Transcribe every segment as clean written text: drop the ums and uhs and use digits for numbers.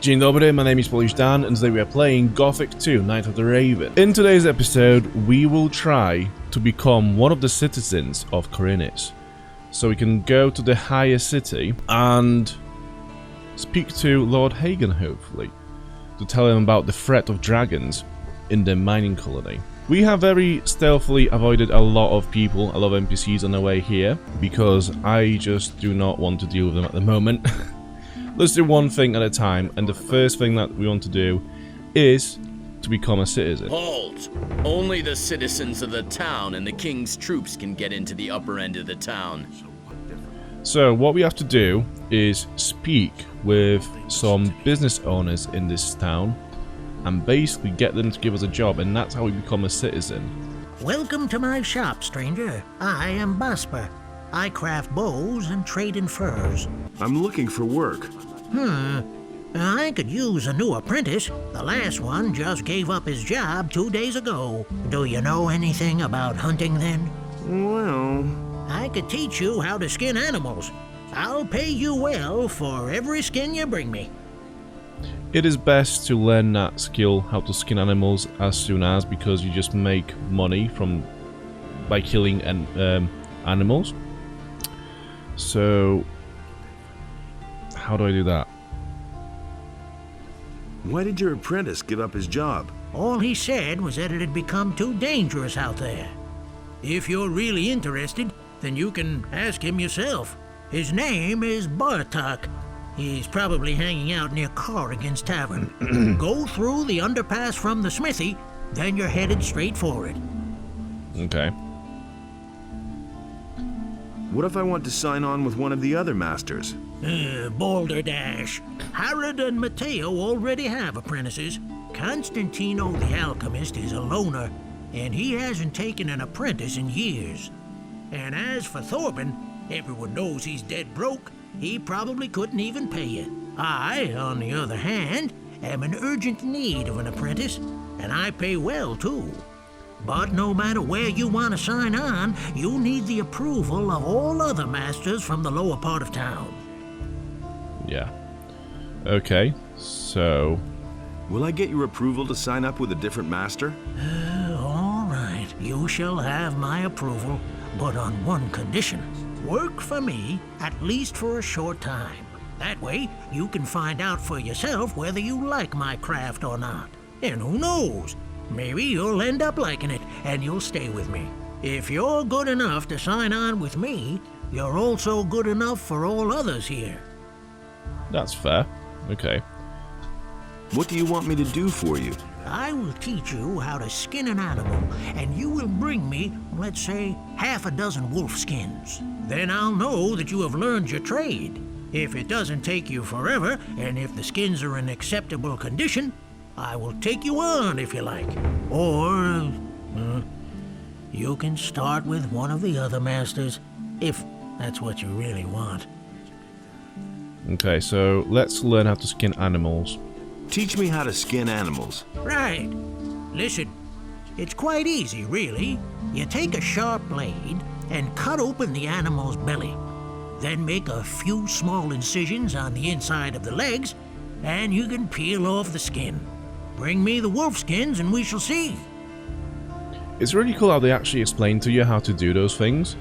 Dzień dobry, my name is Polish Dan, and today we are playing Gothic II, Night of the Raven. In today's episode, we will try to become one of the citizens of Khorinis. So we can go to the higher city and speak to Lord Hagen, hopefully, to tell him about the threat of dragons in the mining colony. We have very stealthily avoided a lot of people, a lot of NPCs on the way here, because I just do not want to deal with them at the moment. Let's do one thing at a time, and the first thing that we want to do is to become a citizen. Halt! Only the citizens of the town and the king's troops can get into the upper end of the town. So what we have to do is speak with some business owners in this town and basically get them to give us a job, and that's how we become a citizen. Welcome to my shop, stranger. I am Bosper. I craft bows and trade in furs. I'm looking for work. I could use a new apprentice. The last one just gave up his job 2 days ago. Do you know anything about hunting then? Well... I could teach you how to skin animals. I'll pay you well for every skin you bring me. It is best to learn that skill, how to skin animals, as soon as, because you just make money by killing animals. So, how do I do that? Why did your apprentice give up his job? All he said was that it had become too dangerous out there. If you're really interested, then you can ask him yourself. His name is Bartok. He's probably hanging out near Corrigan's tavern. Go through the underpass from the smithy, then you're headed straight for it. Okay. What if I want to sign on with one of the other masters? Balderdash. Harad and Matteo already have apprentices. Constantino the Alchemist is a loner, and he hasn't taken an apprentice in years. And as for Thorben, everyone knows he's dead broke. He probably couldn't even pay you. I, on the other hand, am in urgent need of an apprentice, and I pay well too. But no matter where you want to sign on, you need the approval of all other masters from the lower part of town. Yeah. Okay, so... Will I get your approval to sign up with a different master? All right, you shall have my approval, but on one condition. Work for me, at least for a short time. That way, you can find out for yourself whether you like my craft or not. And who knows? Maybe you'll end up liking it, and you'll stay with me. If you're good enough to sign on with me, you're also good enough for all others here. That's fair. Okay. What do you want me to do for you? I will teach you how to skin an animal, and you will bring me, let's say, half a dozen wolf skins. Then I'll know that you have learned your trade. If it doesn't take you forever, and if the skins are in acceptable condition, I will take you on if you like. Or, you can start with one of the other masters, if that's what you really want. Okay, so let's learn how to skin animals. Teach me how to skin animals. Right. Listen, it's quite easy, really. You take a sharp blade and cut open the animal's belly. Then make a few small incisions on the inside of the legs, and you can peel off the skin. Bring me the wolf skins and we shall see. It's really cool how they actually explain to you how to do those things.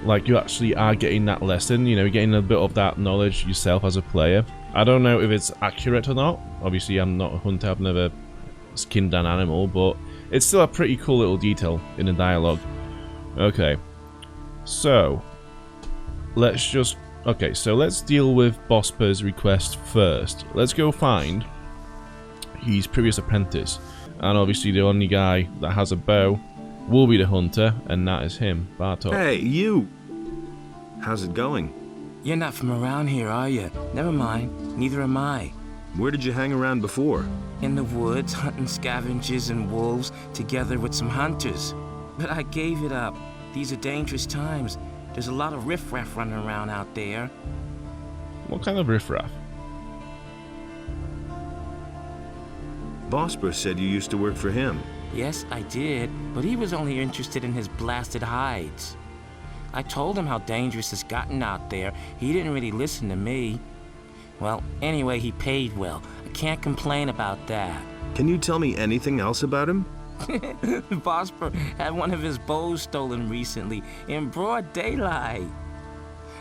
Like, you actually are getting that lesson, you know, getting a bit of that knowledge yourself as a player. I don't know if it's accurate or not. Obviously, I'm not a hunter, I've never skinned an animal, but it's still a pretty cool little detail in the dialogue. Okay, so let's deal with Bosper's request first. Let's go find his previous apprentice, and obviously the only guy that has a bow will be the hunter, and that is him, Bartok. Hey, you! How's it going? You're not from around here, are you? Never mind, neither am I. Where did you hang around before? In the woods, hunting scavengers and wolves, together with some hunters. But I gave it up. These are dangerous times. There's a lot of riffraff running around out there. What kind of riffraff? Bosper said you used to work for him. Yes, I did, but he was only interested in his blasted hides. I told him how dangerous it's gotten out there. He didn't really listen to me. Well, anyway, he paid well. I can't complain about that. Can you tell me anything else about him? Bosper had one of his bows stolen recently in broad daylight.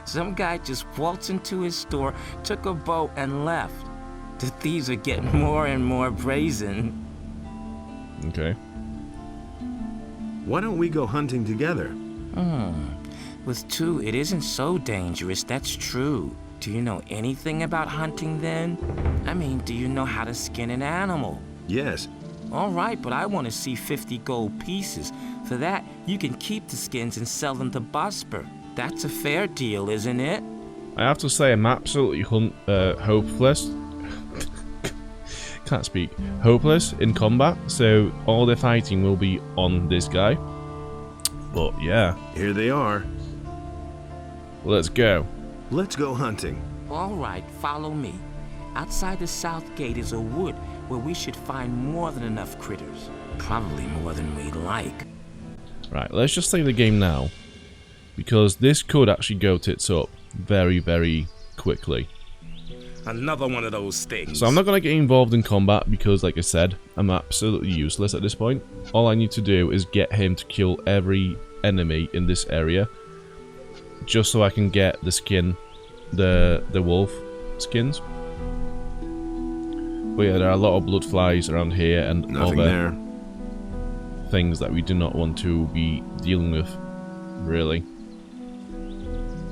Some guy just waltzed into his store, took a bow, and left. The thieves are getting more and more brazen. Okay. Why don't we go hunting together? With two, it isn't so dangerous, that's true. Do you know anything about hunting then? I mean, do you know how to skin an animal? Yes. All right, but I want to see 50 gold pieces. For that, you can keep the skins and sell them to Bosper. That's a fair deal, isn't it? I have to say I'm absolutely hopeless. Can't speak. Hopeless in combat, so all the fighting will be on this guy. But yeah, Here they are. let's go. Let's go hunting. All right, follow me. Outside the south gate is a wood where we should find more than enough critters. Probably more than we'd like. Right, let's just save the game now, because this could actually go tits up very, very quickly. Another one of those things. So I'm not going to get involved in combat because, like I said, I'm absolutely useless at this point. All I need to do is get him to kill every enemy in this area, just so I can get the skin, the wolf skins. But yeah, there are a lot of blood flies around here and Nothing other there. things that we do not want to be dealing with, really.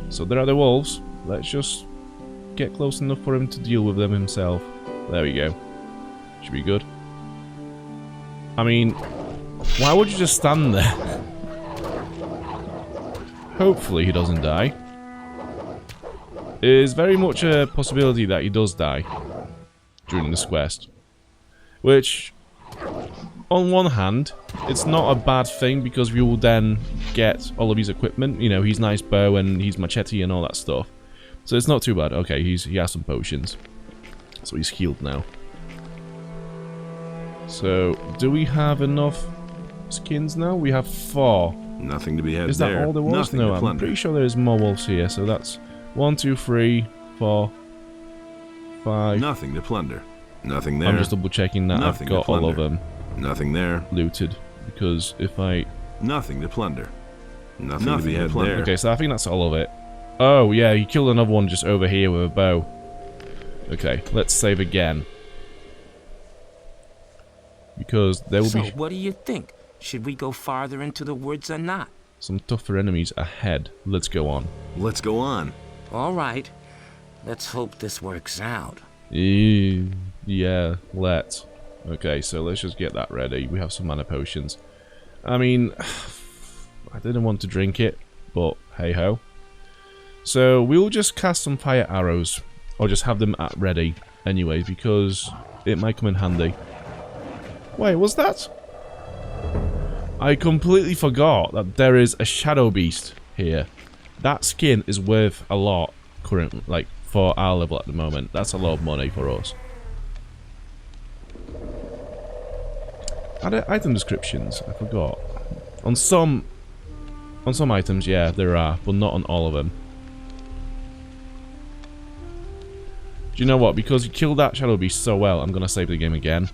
So there are the wolves. Let's just get close enough for him to deal with them himself. There we go. Should be good. I mean, why would you just stand there? Hopefully he doesn't die. It is very much a possibility that he does die during this quest. Which, on one hand, it's not a bad thing because we will then get all of his equipment. You know, his nice bow and his machete and all that stuff. So it's not too bad. Okay, he has some potions. So he's healed now. So, do we have enough skins now? We have 4. Nothing to be had Is there. that all there was? Nothing No, to I'm plunder. pretty sure there's more wolves here. So that's 1, 2, 3, 4, 5. Nothing to plunder. Nothing there. I'm just double checking that Nothing I've to got all of plunder. them Nothing there. looted. Because if I... Nothing to plunder. Nothing to be had plunder. there. Okay, so I think that's all of it. Oh, yeah, he killed another one just over here with a bow. Okay, let's save again. Because there will So, be what do you think? Should we go farther into the woods or not? some tougher enemies ahead. Let's go on. Let's go on. All right. Let's hope this works out. Yeah, let's. Okay, so let's just get that ready. We have some mana potions. I mean, I didn't want to drink it, but hey-ho. So we'll just cast some fire arrows, or just have them at ready anyway, because it might come in handy. Wait, what's that? I completely forgot that there is a shadow beast here. That skin is worth a lot currently, like for our level at the moment. That's a lot of money for us. Are there item descriptions? I forgot. On some items, yeah, there are, but not on all of them. Do you know what? Because you killed that shadow beast so well, I'm gonna save the game again.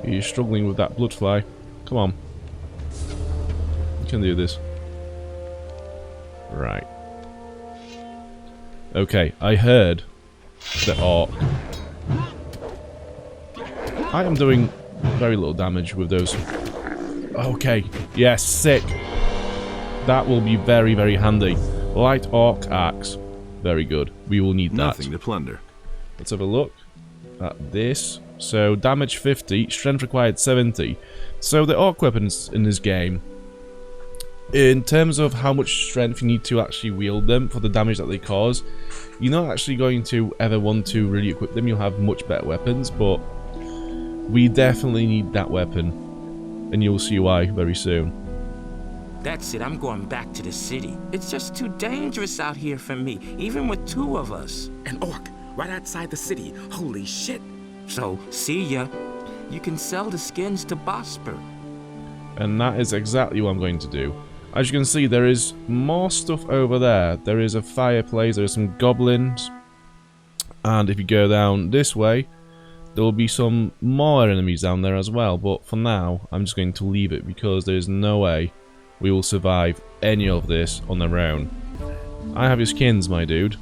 You're struggling with that blood fly. Come on. You can do this. Right. Okay, I heard the orc. I am doing very little damage with those. Okay, yes, sick. That will be very, very handy. Light orc axe. Very good. We will need that. Nothing to plunder. Let's have a look at this. So, damage 50, strength required 70. So, the orc weapons in this game, in terms of how much strength you need to actually wield them for the damage that they cause, you're not actually going to ever want to really equip them. You'll have much better weapons, but we definitely need that weapon. And you'll see why very soon. That's it, I'm going back to the city. It's just too dangerous out here for me, even with 2 of us. An orc right outside the city. Holy shit. So, see ya. You can sell the skins to Bosper. And that is exactly what I'm going to do. As you can see, there is more stuff over there. There is a fireplace, there are some goblins. And if you go down this way, there will be some more enemies down there as well. But for now, I'm just going to leave it because there is no way we will survive any of this on our own. I have your skins, my dude.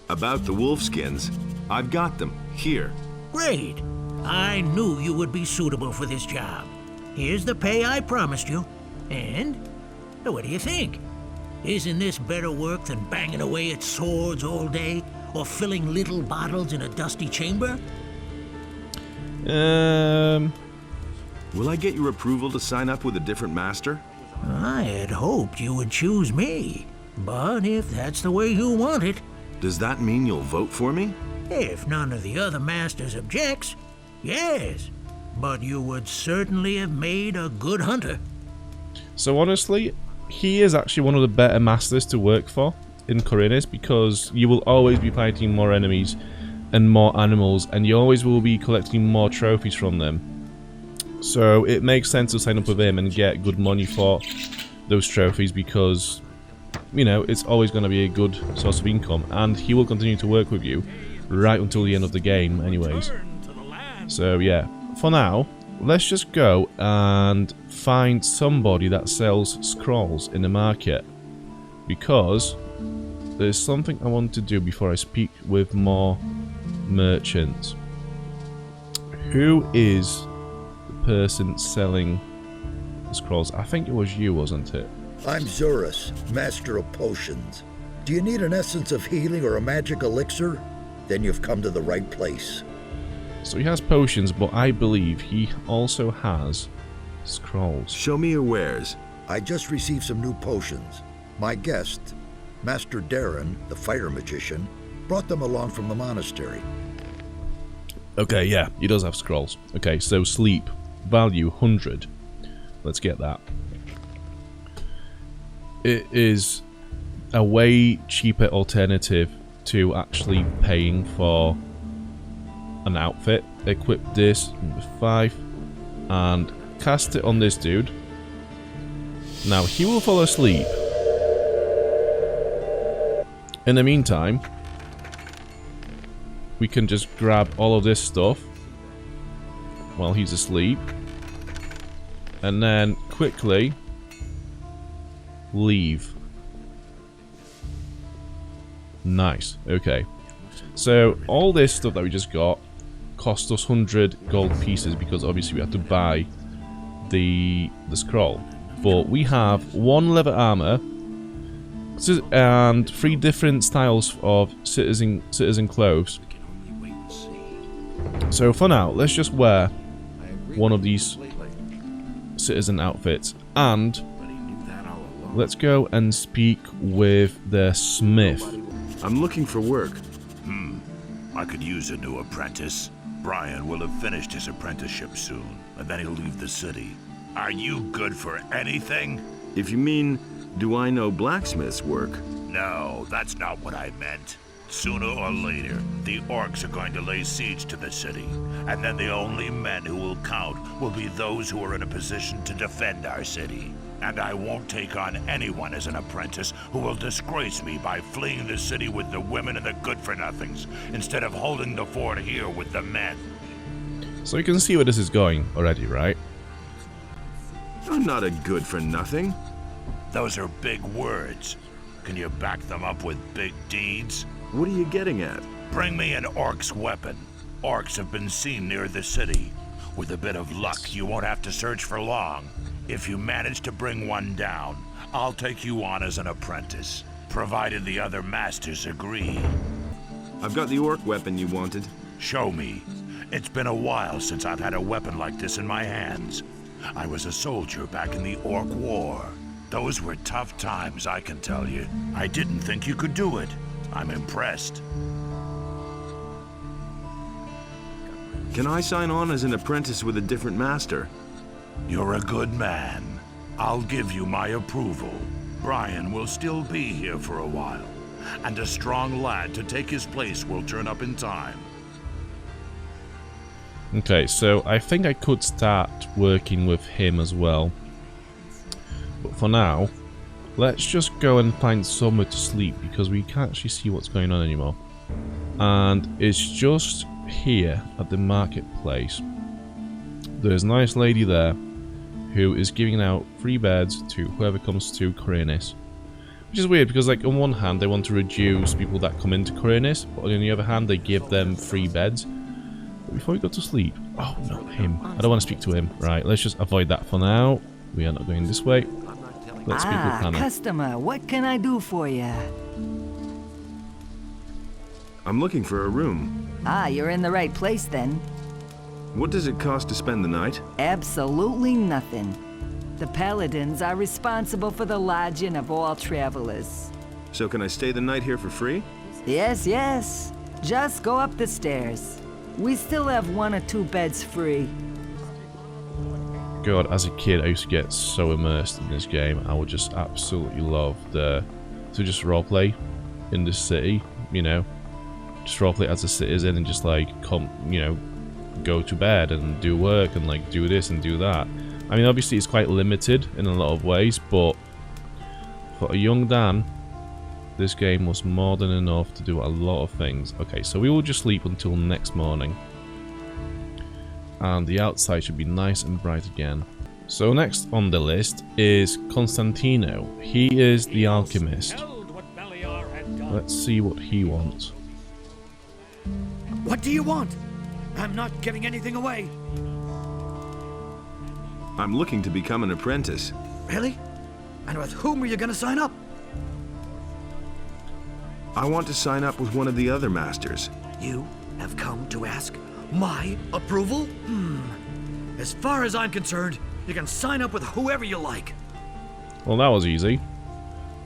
About the wolf skins, I've got them. Here. Great. I knew you would be suitable for this job. Here's the pay I promised you. And what do you think? Isn't this better work than banging away at swords all day or filling little bottles in a dusty chamber? Will I get your approval to sign up with a different master? I had hoped you would choose me. But if that's the way you want it... Does that mean you'll vote for me? If none of the other masters objects, yes. But you would certainly have made a good hunter. So honestly, he is actually one of the better masters to work for in Khorinis because you will always be fighting more enemies and more animals, and you always will be collecting more trophies from them. So it makes sense to sign up with him and get good money for those trophies because, you know, it's always going to be a good source of income, and he will continue to work with you right until the end of the game anyways. So yeah, for now, let's just go and find somebody that sells scrolls in the market, because there's something I want to do before I speak with more merchants. Who is the person selling the scrolls? I think it was you, wasn't it? I'm Zurus, Master of Potions. Do you need an essence of healing or a magic elixir? Then you've come to the right place. So he has potions, but I believe he also has scrolls. Show me your wares. I just received some new potions. My guest, Master Darren, the fire magician, brought them along from the monastery. Okay, yeah, he does have scrolls. Okay, so sleep. Value 100. Let's get that. It is a way cheaper alternative to actually paying for an outfit. Equip this, number 5, and cast it on this dude. Now, he will fall asleep. In the meantime, we can just grab all of this stuff while he's asleep, and then quickly leave. Nice. Okay. So all this stuff that we just got cost us 100 gold pieces because obviously we had to buy the scroll. But we have 1 leather armor and 3 different styles of citizen clothes. So for now, let's just wear one of these citizen outfits, and let's go and speak with the smith. I'm looking for work. I could use a new apprentice. Brian will have finished his apprenticeship soon, and then he'll leave the city. Are you good for anything? If you mean, do I know blacksmith's work? No, that's not what I meant. Sooner or later, the orcs are going to lay siege to the city, and then the only men who will count will be those who are in a position to defend our city. And I won't take on anyone as an apprentice who will disgrace me by fleeing the city with the women and the good-for-nothings, instead of holding the fort here with the men. So you can see where this is going already, right? I'm not a good-for-nothing. Those are big words. Can you back them up with big deeds? What are you getting at? Bring me an orc's weapon. Orcs have been seen near the city. With a bit of luck, you won't have to search for long. If you manage to bring one down, I'll take you on as an apprentice, provided the other masters agree. I've got the orc weapon you wanted. Show me. It's been a while since I've had a weapon like this in my hands. I was a soldier back in the Orc War. Those were tough times, I can tell you. I didn't think you could do it. I'm impressed. Can I sign on as an apprentice with a different master? You're a good man. I'll give you my approval. Brian will still be here for a while, and a strong lad to take his place will turn up in time. Okay, so I think I could start working with him as well. But for now, let's just go and find somewhere to sleep because we can't actually see what's going on anymore. And it's just here at the marketplace. There's a nice lady there who is giving out free beds to whoever comes to Khorinis. Which is weird because, like, on one hand they want to reduce people that come into Khorinis, but on the other hand they give them free beds. But before we go to sleep... Oh, not him. I don't want to speak to him. Right, let's just avoid that for now. We are not going this way. Let's speak with Hannah. Customer, what can I do for you? I'm looking for a room. Ah, you're in the right place then. What does it cost to spend the night? Absolutely nothing. The paladins are responsible for the lodging of all travelers. So can I stay the night here for free? Yes, yes. Just go up the stairs. We still have 1 or 2 beds free. God, as a kid I used to get so immersed in this game. I would just absolutely love to just roleplay in this city, you know. Just roleplay as a citizen and just like go to bed and do work and like do this and do that. I mean, obviously it's quite limited in a lot of ways, but for a young Dan, this game was more than enough to do a lot of things. Okay, so we will just sleep until next morning. And the outside should be nice and bright again. So next on the list is Constantino. He is the Alchemist. Let's see what he wants. What do you want? I'm not giving anything away. I'm looking to become an apprentice. Really? And with whom are you going to sign up? I want to sign up with one of the other masters. You have come to ask my approval? As far as I'm concerned, you can sign up with whoever you like. Well, that was easy.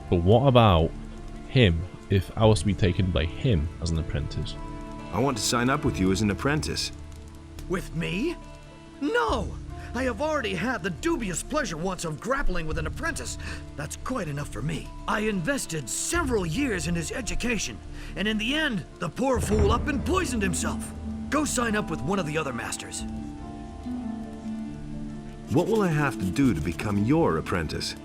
But what about him, if I was to be taken by him as an apprentice? I want to sign up with you as an apprentice. With me? No! I have already had the dubious pleasure once of grappling with an apprentice. That's quite enough for me. I invested several years in his education, and in the end, the poor fool up and poisoned himself. Go sign up with one of the other masters. What will I have to do to become your apprentice?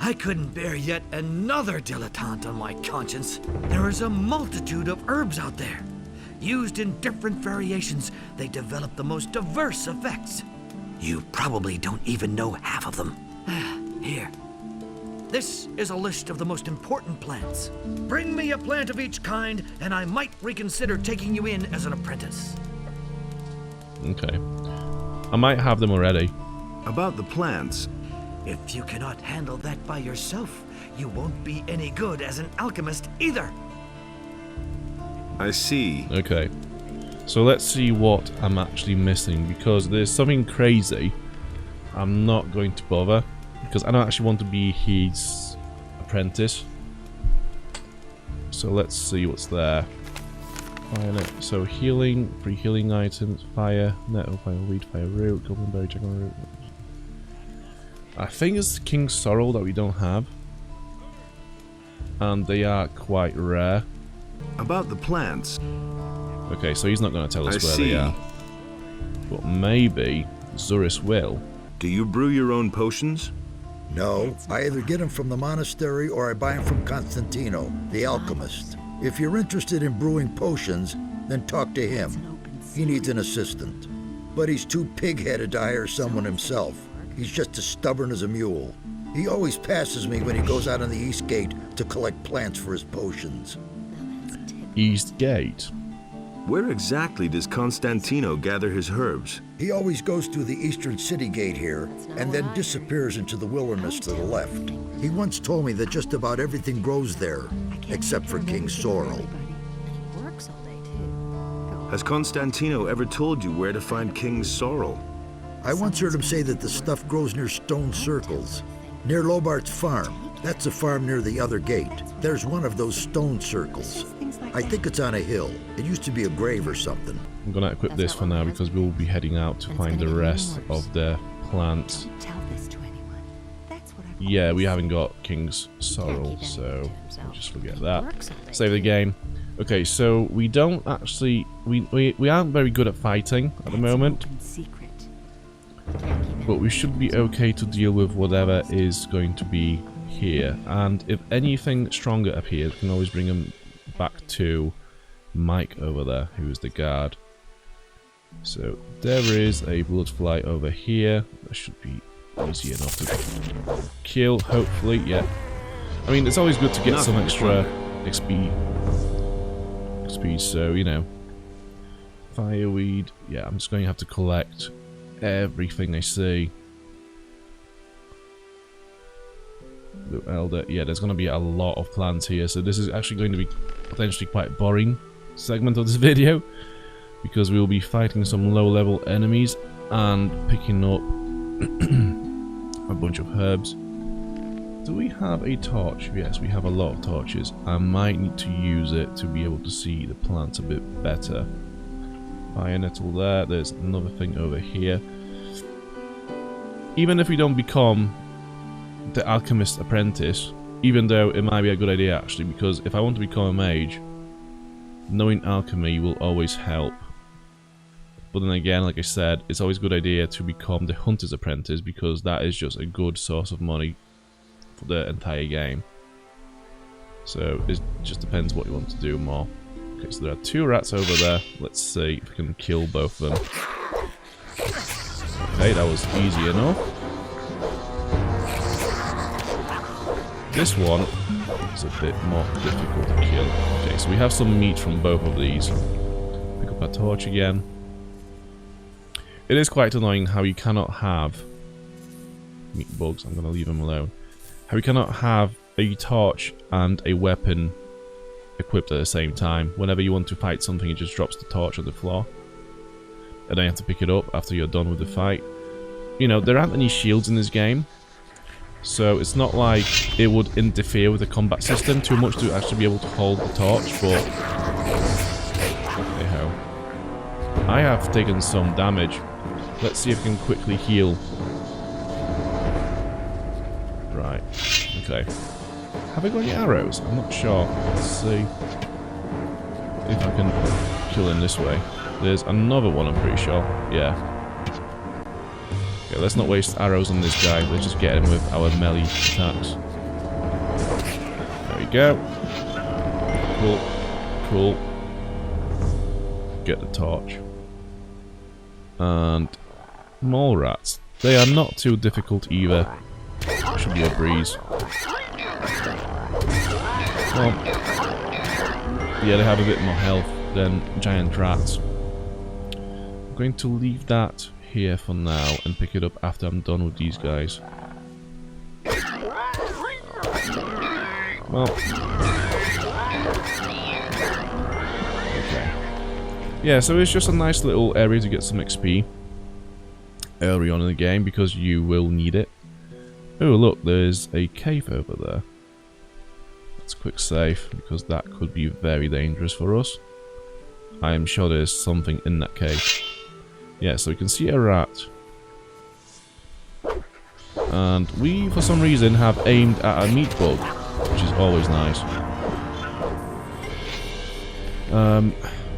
I couldn't bear yet another dilettante on my conscience. There is a multitude of herbs out there. Used in different variations, they develop the most diverse effects. You probably don't even know half of them. Here. This is a list of the most important plants. Bring me a plant of each kind, and I might reconsider taking you in as an apprentice. Okay. I might have them already. About the plants. If you cannot handle that by yourself, you won't be any good as an alchemist either. I see. Okay. So let's see what I'm actually missing, because there's something crazy. I'm not going to bother, because I don't actually want to be his apprentice. So let's see what's there. So healing, free healing items, fire, nettle, fire weed, fire root, goblin berry, dragon root. I think it's King's Sorrel that we don't have. And they are quite rare. About the plants. Okay, so he's not going to tell us where they are. But maybe Zuris will. Do you brew your own potions? No, I either get them from the monastery or I buy them from Constantino, the alchemist. If you're interested in brewing potions, then talk to him. He needs an assistant. But he's too pig-headed to hire someone himself. He's just as stubborn as a mule. He always passes me when he goes out on the East Gate to collect plants for his potions. East Gate? Where exactly does Constantino gather his herbs? He always goes through the eastern city gate here, and then disappears into the wilderness to the left. He once told me that just about everything grows there, except for King's Sorrel. Has Constantino ever told you where to find King's Sorrel? I once heard him say that the stuff grows near stone circles, near Lobart's farm. That's a farm near the other gate. There's one of those stone circles. I think it's on a hill. It used to be a grave or something. I'm going to equip this for now because we'll be heading out to find the rest of the plants. Yeah, we haven't got King's Sorrel, so we'll just forget that. Save the game. Okay, so we don't actually... We aren't very good at fighting at the moment. but we should be okay to deal with whatever is going to be here. And if anything stronger appears, we can always bring them back to Mike over there, who is the guard. So there is a blood fly over here. That should be easy enough to kill, hopefully. Yeah. I mean, it's always good to get some extra XP, so, you know. Fireweed. Yeah, I'm just going to have to collect everything I see. Blue Elder. Yeah, there's going to be a lot of plants here, so this is actually going to be potentially quite a boring segment of this video, because we will be fighting some low-level enemies and picking up a bunch of herbs. Do we have a torch? Yes, we have a lot of torches. I might need to use it to be able to see the plants a bit better. Fire nettle there. There's another thing over here. Even if we don't become the Alchemist apprentice, even though it might be a good idea actually, because if I want to become a mage, knowing alchemy will always help. But then again, like I said, it's always a good idea to become the hunter's apprentice, because that is just a good source of money for the entire game. So it just depends what you want to do more. Okay, so there are 2 rats over there. Let's see if we can kill both of them. Okay, that was easy enough. This one is a bit more difficult to kill. Okay, so we have some meat from both of these. Pick up our torch again. It is quite annoying how you cannot have meat bugs. I'm going to leave them alone. How you cannot have a torch and a weapon equipped at the same time. Whenever you want to fight something, it just drops the torch on the floor, and then you have to pick it up after you're done with the fight. You know, there aren't any shields in this game, so it's not like it would interfere with the combat system too much to actually be able to hold the torch, but hey ho. I have taken some damage. Let's see if I can quickly heal. Right, okay. Have I got any arrows? I'm not sure. Let's see if I can kill him this way. There's another one, I'm pretty sure. Yeah. Okay, let's not waste arrows on this guy. Let's just get him with our melee attacks. There we go. Cool. Cool. Get the torch. And mole rats. They are not too difficult either. Should be a breeze. Well, yeah, they have a bit more health than giant rats. I'm going to leave that here for now and pick it up after I'm done with these guys. Well, okay. Yeah, so it's just a nice little area to get some XP early on in the game, because you will need it. Oh, look, there's a cave over there. Let's quick save, because that could be very dangerous for us. I am sure there's something in that cave. Yeah, so we can see a rat. And we, for some reason, have aimed at a meat bug, which is always nice.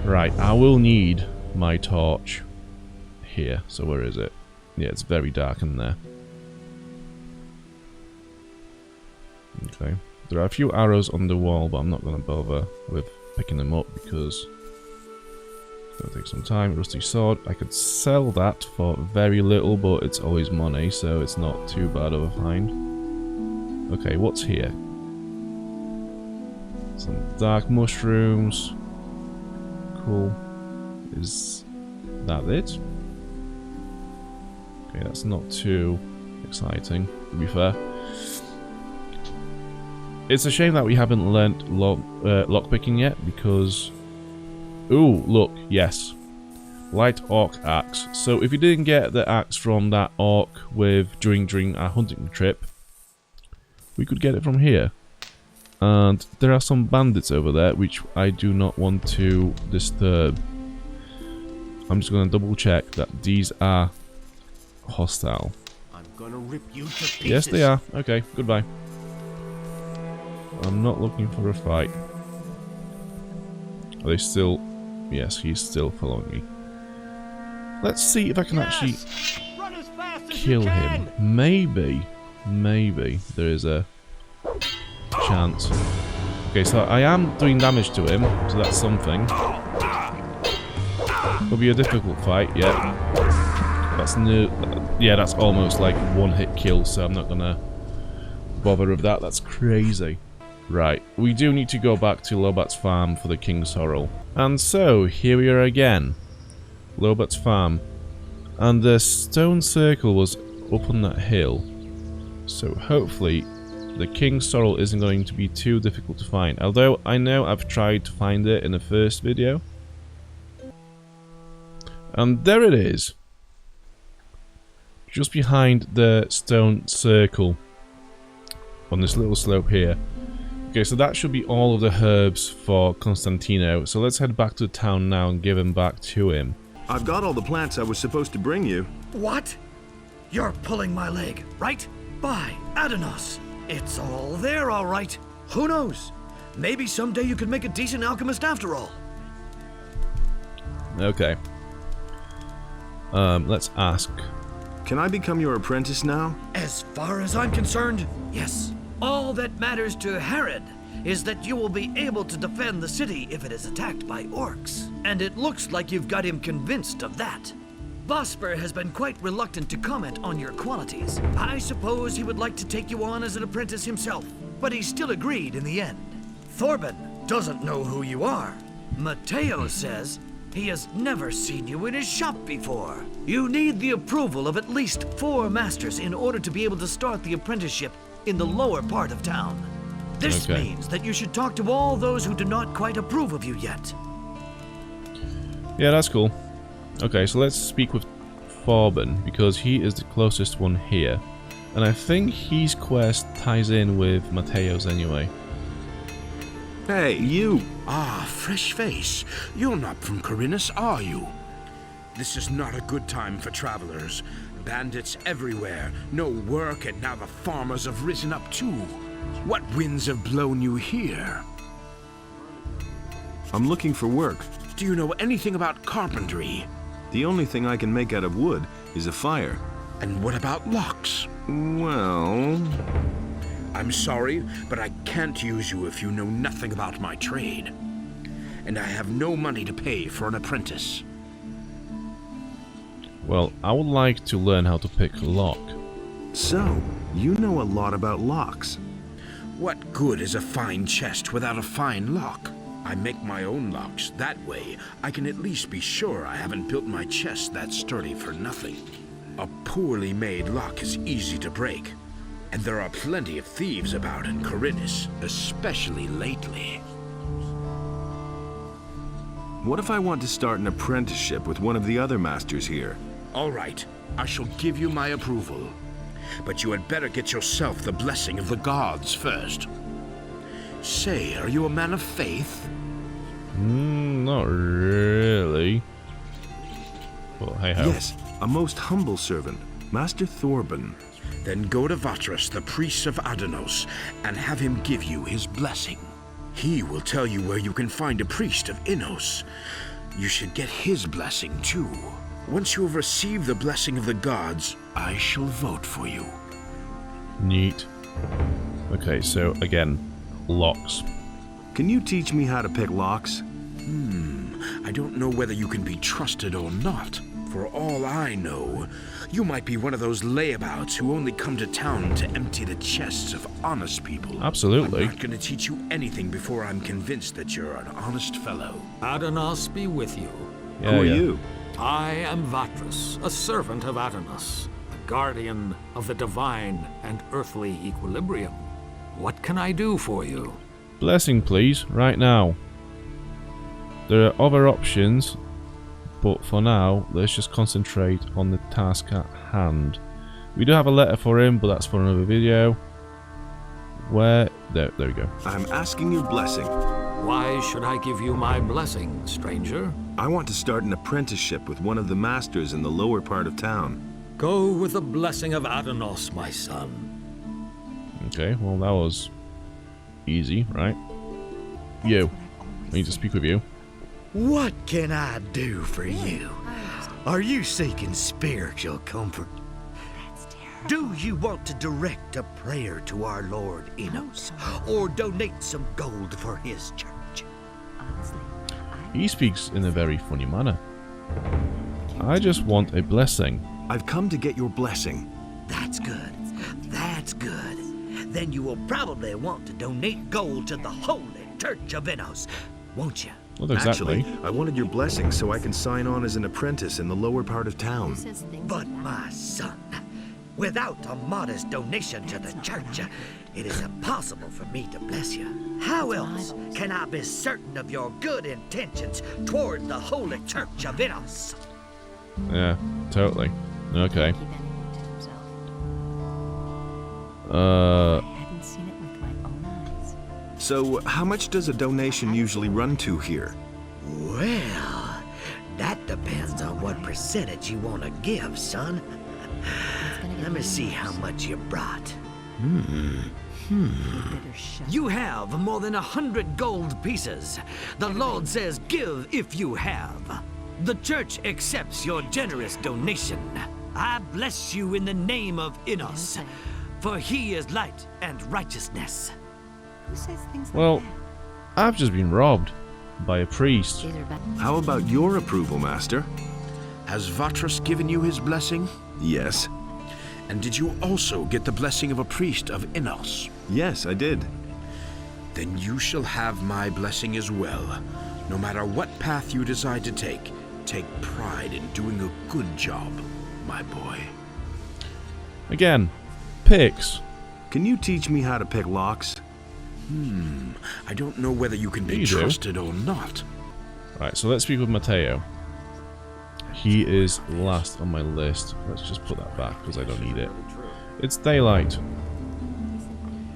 Right, I will need my torch here. So where is it? Yeah, it's very dark in there. Okay. There are a few arrows on the wall, but I'm not going to bother with picking them up because it's going to take some time. Rusty sword. I could sell that for very little, but it's always money, so it's not too bad of a find. Okay, what's here? Some dark mushrooms. Cool. Is that it? Okay, that's not too exciting, to be fair. It's a shame that we haven't learnt lockpicking yet, because... Ooh, look, yes. Light orc axe. So if you didn't get the axe from that orc during our hunting trip, we could get it from here. And there are some bandits over there, which I do not want to disturb. I'm just going to double check that these are hostile. I'm gonna rip you to pieces. Yes, they are. Okay, goodbye. I'm not looking for a fight. Are they still... Yes, he's still following me. Let's see if I can actually kill him. Maybe there is a chance. Okay, so I am doing damage to him, so that's something. It'll be a difficult fight, yeah. That's new. Yeah, that's almost like one-hit kill, so I'm not gonna bother with that. That's crazy. Right, we do need to go back to Lobat's farm for the King's Sorrel. And so, here we are again. Lobat's farm. And the stone circle was up on that hill. So hopefully, the King's Sorrel isn't going to be too difficult to find. Although, I know I've tried to find it in the first video. And there it is. Just behind the stone circle. On this little slope here. Okay, so that should be all of the herbs for Constantino. So let's head back to the town now and give them back to him. I've got all the plants I was supposed to bring you. What? You're pulling my leg, right? By Adanos. It's all there, all right. Who knows? Maybe someday you could make a decent alchemist after all. Okay. Let's ask. Can I become your apprentice now? As far as I'm concerned, yes. All that matters to Harad is that you will be able to defend the city if it is attacked by orcs. And it looks like you've got him convinced of that. Bosper has been quite reluctant to comment on your qualities. I suppose he would like to take you on as an apprentice himself, but he still agreed in the end. Thorben doesn't know who you are. Matteo says he has never seen you in his shop before. You need the approval of at least 4 masters in order to be able to start the apprenticeship in the lower part of town. This means that you should talk to all those who do not quite approve of you yet. Yeah, that's cool. Okay, so let's speak with Thorben, because he is the closest one here. And I think his quest ties in with Matteo's anyway. Hey, you! Ah, fresh face. You're not from Khorinis, are you? This is not a good time for travelers. Bandits everywhere, no work, and now the farmers have risen up too. What winds have blown you here? I'm looking for work. Do you know anything about carpentry? The only thing I can make out of wood is a fire. And what about locks? Well... I'm sorry, but I can't use you if you know nothing about my trade. And I have no money to pay for an apprentice. Well, I would like to learn how to pick a lock. So, you know a lot about locks. What good is a fine chest without a fine lock? I make my own locks. That way, I can at least be sure I haven't built my chest that sturdy for nothing. A poorly made lock is easy to break. And there are plenty of thieves about in Khorinis, especially lately. What if I want to start an apprenticeship with one of the other masters here? All right, I shall give you my approval. But you had better get yourself the blessing of the gods first. Say, are you a man of faith? Not really. Well, hey ho. Yes, a most humble servant, Master Thorben. Then go to Vatras, the priest of Adanos, and have him give you his blessing. He will tell you where you can find a priest of Innos. You should get his blessing too. Once you have received the blessing of the gods, I shall vote for you. Neat. Okay, so again, locks. Can you teach me how to pick locks? I don't know whether you can be trusted or not. For all I know, you might be one of those layabouts who only come to town to empty the chests of honest people. Absolutely. I'm not going to teach you anything before I'm convinced that you're an honest fellow. Adanos be with you. Yeah, Who are you? I am Vatras, a servant of Adanos, the guardian of the divine and earthly equilibrium. What can I do for you? Blessing, please, right now. There are other options, but for now, let's just concentrate on the task at hand. We do have a letter for him, but that's for another video. Where? There we go. I'm asking your blessing. Why should I give you my blessing, stranger? I want to start an apprenticeship with one of the masters in the lower part of town. Go with the blessing of Adanos, my son. Okay, well that was easy, right? You. I need to speak with you. What can I do for you? Are you seeking spiritual comfort? Do you want to direct a prayer to our Lord Enos, or donate some gold for his church? He speaks in a very funny manner. I just want a blessing. I've come to get your blessing. That's good. That's good. Then you will probably want to donate gold to the Holy Church of Enos, won't you? Not exactly. Actually, I wanted your blessing so I can sign on as an apprentice in the lower part of town. But my son, without a modest donation to the church, it is impossible for me to bless you. How else can I be certain of your good intentions toward the Holy Church of Enos? Yeah, totally. Okay. So, how much does a donation usually run to here? Well, that depends on what percentage you want to give, son. Let me see how much you brought. You have more than 100 gold pieces. The Lord says give if you have. The church accepts your generous donation. I bless you in the name of Enos, for he is light and righteousness. Well, I've just been robbed by a priest. How about your approval, Master? Has Vatras given you his blessing? Yes. And did you also get the blessing of a priest of Enos? Yes, I did. Then you shall have my blessing as well. No matter what path you decide to take pride in doing a good job, my boy. Again, picks. Can you teach me how to pick locks? I don't know whether you can be You do. trusted or not. Right, so let's speak with Matteo. He is last on my list. Let's just put that back because I don't need it. It's daylight.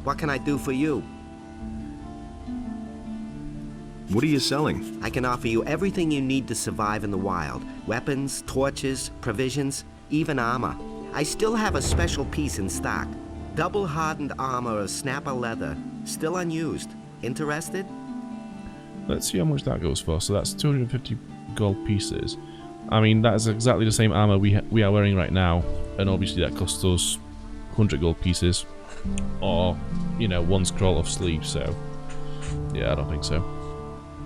What can I do for you? What are you selling? I can offer you everything you need to survive in the wild. Weapons, torches, provisions, even armor. I still have a special piece in stock. Double hardened armor of snapper leather, still unused. Interested? Let's see how much that goes for. So that's 250 gold pieces. I mean, that is exactly the same armor we are wearing right now. And obviously that costs us 100 gold pieces. Or, you know, one scroll of sleeve, so... yeah, I don't think so.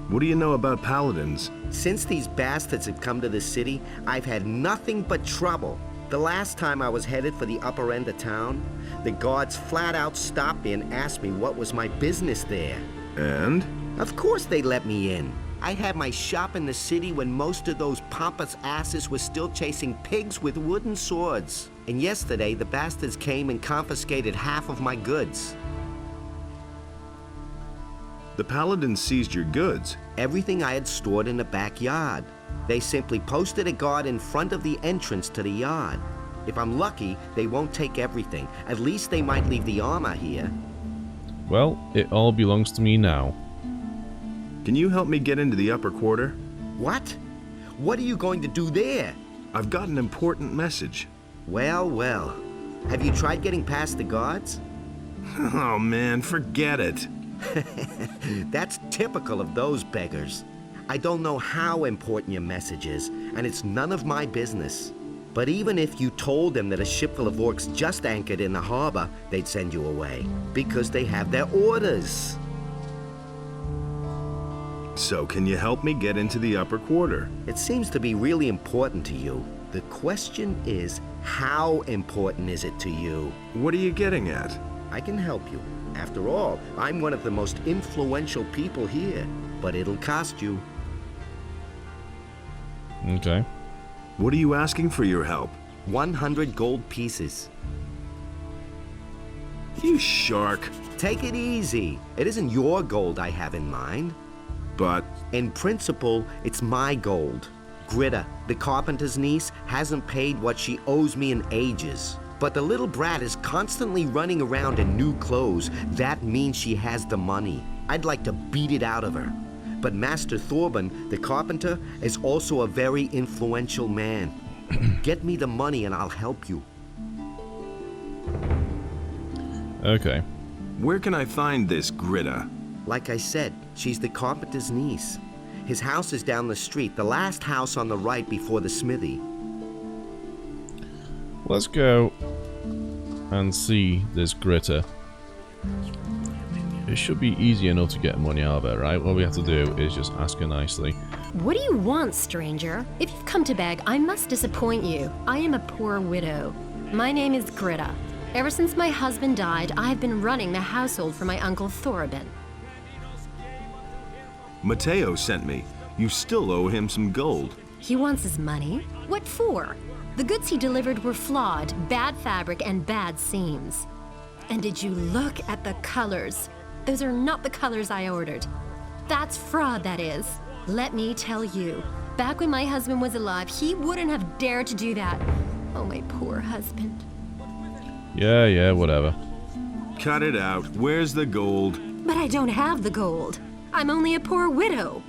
What do you know about paladins? Since these bastards have come to the city, I've had nothing but trouble. The last time I was headed for the upper end of town, the guards flat out stopped me and asked me what was my business there. And? Of course they let me in. I had my shop in the city when most of those pompous asses were still chasing pigs with wooden swords. And yesterday, the bastards came and confiscated half of my goods. The paladins seized your goods. Everything I had stored in the backyard. They simply posted a guard in front of the entrance to the yard. If I'm lucky, they won't take everything. At least they might leave the armor here. Well, it all belongs to me now. Can you help me get into the upper quarter? What? What are you going to do there? I've got an important message. Well, well. Have you tried getting past the guards? Oh man, forget it. That's typical of those beggars. I don't know how important your message is, and it's none of my business. But even if you told them that a ship full of orcs just anchored in the harbor, they'd send you away, because they have their orders. So can you help me get into the upper quarter? It seems to be really important to you. The question is, how important is it to you? What are you getting at? I can help you. After all, I'm one of the most influential people here, but it'll cost you. Okay. What are you asking for your help? 100 gold pieces. You shark. Take it easy. It isn't your gold I have in mind. But... in principle, it's my gold. Gritta, the carpenter's niece, hasn't paid what she owes me in ages. But the little brat is constantly running around in new clothes. That means she has the money. I'd like to beat it out of her. But Master Thorben, the carpenter, is also a very influential man. Get me the money and I'll help you. Okay. Where can I find this Gritta? Like I said, she's the carpenter's niece. His house is down the street, the last house on the right before the smithy. Let's go and see this Gritter. It should be easy enough to get money out of her, right? All we have to do is just ask her nicely. What do you want, stranger? If you've come to beg, I must disappoint you. I am a poor widow. My name is Gritta. Ever since my husband died, I have been running the household for my uncle Thorben. Matteo sent me. You still owe him some gold. He wants his money? What for? The goods he delivered were flawed, bad fabric, and bad seams. And did you look at the colors? Those are not the colors I ordered. That's fraud, that is. Let me tell you, back when my husband was alive, he wouldn't have dared to do that. Oh, my poor husband. Yeah, whatever. Cut it out. Where's the gold? But I don't have the gold. I'm only a poor widow.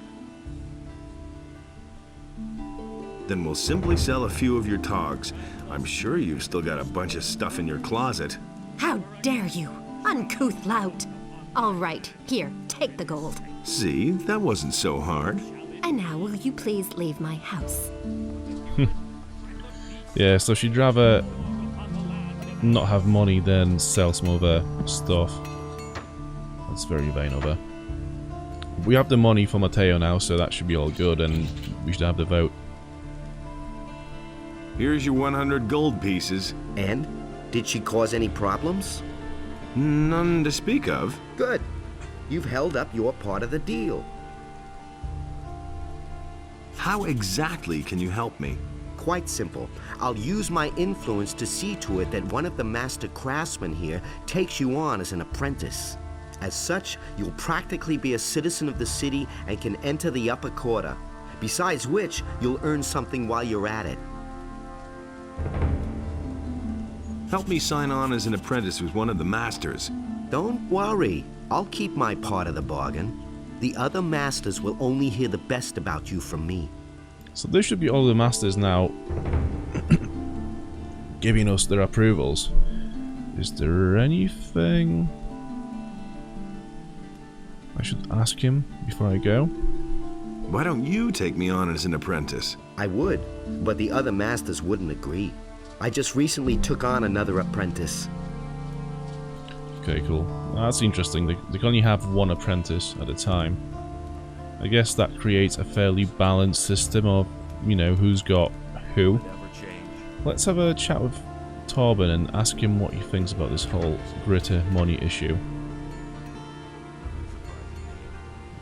Then we'll simply sell a few of your togs. I'm sure you've still got a bunch of stuff in your closet. How dare you, uncouth lout. All right, here, take the gold. See, that wasn't so hard. And now will you please leave my house? Yeah, so she'd rather not have money than sell some other stuff. That's very vain of her. We have the money for Matteo now, so that should be all good, and we should have the vote. Here's your 100 gold pieces. And? Did she cause any problems? None to speak of. Good. You've held up your part of the deal. How exactly can you help me? Quite simple. I'll use my influence to see to it that one of the master craftsmen here takes you on as an apprentice. As such, you'll practically be a citizen of the city and can enter the upper quarter. Besides which, you'll earn something while you're at it. Help me sign on as an apprentice with one of the masters. Don't worry. I'll keep my part of the bargain. The other masters will only hear the best about you from me. So this should be all the masters now giving us their approvals. Is there anything I should ask him before I go? Why don't you take me on as an apprentice? I would, but the other masters wouldn't agree. I just recently took on another apprentice. Okay, cool. That's interesting. They can only have one apprentice at a time. I guess that creates a fairly balanced system of, you know, who's got who. Let's have a chat with Thorben and ask him what he thinks about this whole Gritter money issue.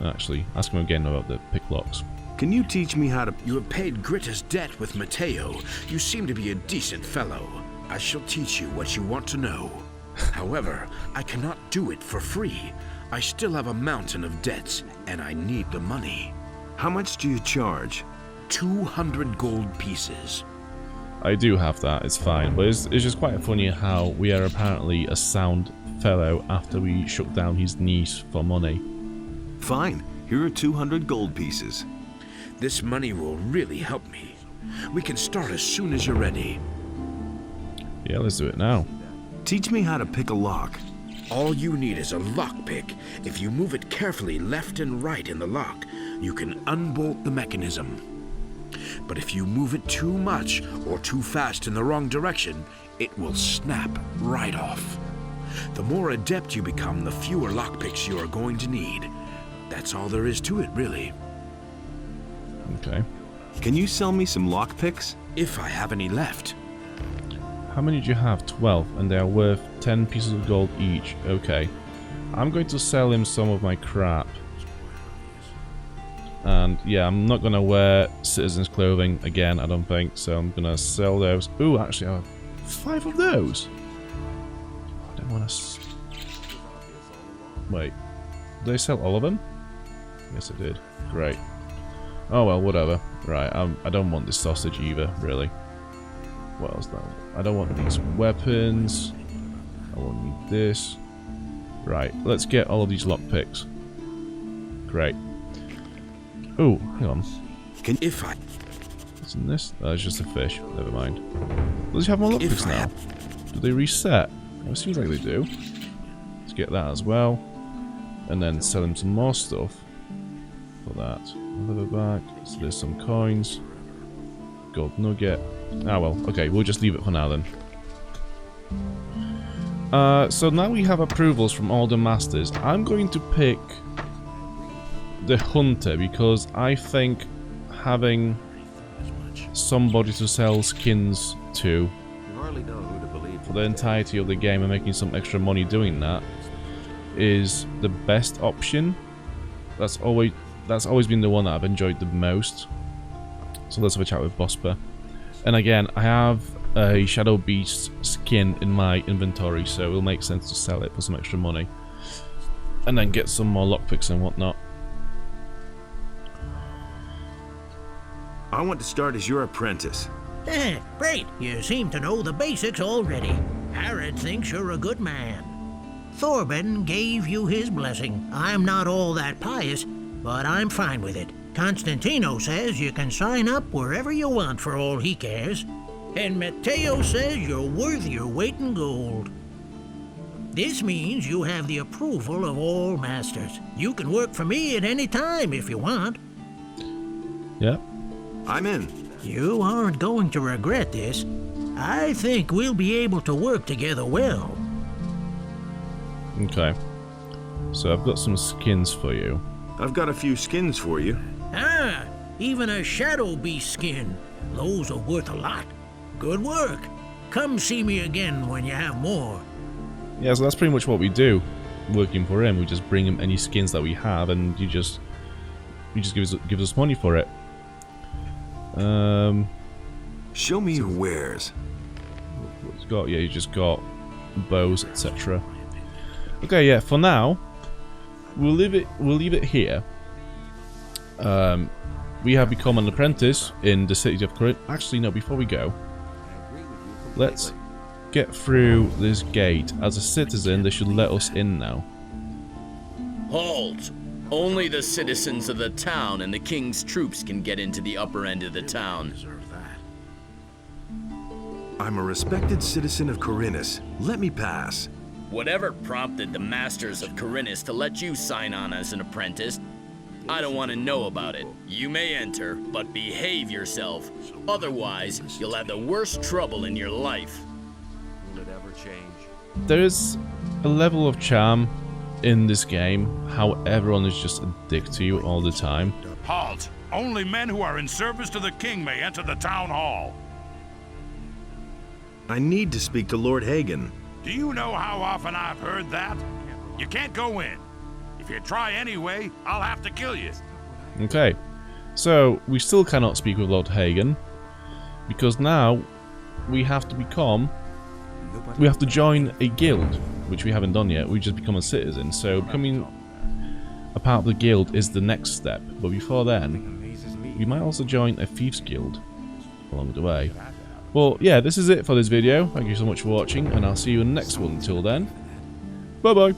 Actually, ask him again about the picklocks. Can you teach me how to... You have paid Gritter's debt with Matteo. You seem to be a decent fellow. I shall teach you what you want to know. However, I cannot do it for free. I still have a mountain of debts, and I need the money. How much do you charge? 200 gold pieces. I do have that, it's fine. But it's just quite funny how we are apparently a sound fellow after we shook down his niece for money. Fine. Here are 200 gold pieces. This money will really help me. We can start as soon as you're ready. Yeah, let's do it now. Teach me how to pick a lock. All you need is a lockpick. If you move it carefully left and right in the lock, you can unbolt the mechanism. But if you move it too much or too fast in the wrong direction, it will snap right off. The more adept you become, the fewer lockpicks you are going to need. That's all there is to it, really. Okay. Can you sell me some lockpicks? If I have any left. How many do you have? 12, and they are worth 10 pieces of gold each. Okay. I'm going to sell him some of my crap. And yeah, I'm not going to wear citizens' clothing again, I don't think. So I'm going to sell those. Ooh, actually, I have 5 of those. I don't want to... Wait. Did I sell all of them? Yes, I did. Great. Oh well, whatever. Right, I don't want this sausage either, really. What else though? I don't want these weapons. I won't need this. Right, let's get all of these lockpicks. Great. Oh, hang on. Isn't this? Oh, it's just a fish. Never mind. Does he have more lockpicks now? Do they reset? Oh, it seems like they do. Let's get that as well. And then sell him some more stuff. For that. Leather back. So there's some coins. Gold nugget. Ah well, okay, we'll just leave it for now then. So now we have approvals from all the masters. I'm going to pick the hunter because I think having somebody to sell skins to for the entirety of the game and making some extra money doing that is the best option. That's always been the one that I've enjoyed the most. So let's have a chat with Bosper. And again, I have a Shadow Beast skin in my inventory, so it'll make sense to sell it for some extra money. And then get some more lockpicks and whatnot. I want to start as your apprentice. Great. You seem to know the basics already. Harad thinks you're a good man. Thorben gave you his blessing. I'm not all that pious, but I'm fine with it. Constantino says you can sign up wherever you want for all he cares. And Matteo says you're worth your weight in gold. This means you have the approval of all masters. You can work for me at any time if you want. Yeah. I'm in. You aren't going to regret this. I think we'll be able to work together well. Okay. So I've got some skins for you. I've got a few skins for you. Ah, even a Shadow Beast skin. Those are worth a lot. Good work. Come see me again when you have more. Yeah, so that's pretty much what we do. Working for him, we just bring him any skins that we have, and you just give us money for it. Show me your wares. What's got? Yeah, you just got bows, etc. Okay, yeah. For now, we'll leave it here. We have become an apprentice in the city of Khorinis. Actually, no. Before we go, let's get through this gate. As a citizen, they should let us in now. Halt! Only the citizens of the town and the king's troops can get into the upper end of the town. I'm a respected citizen of Khorinis. Let me pass. Whatever prompted the masters of Khorinis to let you sign on as an apprentice, I don't want to know about it. You may enter, but behave yourself. Otherwise, you'll have the worst trouble in your life. Will it ever change? There is a level of charm in this game, how everyone is just a dick to you all the time. Halt! Only men who are in service to the king may enter the town hall. I need to speak to Lord Hagen. Do you know how often I've heard that? You can't go in. If you try anyway, I'll have to kill you. Okay, so we still cannot speak with Lord Hagen because now we have to join a guild, which we haven't done yet. We just become a citizen, so becoming a part of the guild is the next step. But before then, we might also join a thieves guild along the way. Well, yeah, this is it for this video. Thank you so much for watching, and I'll see you in the next one. Until then, bye bye.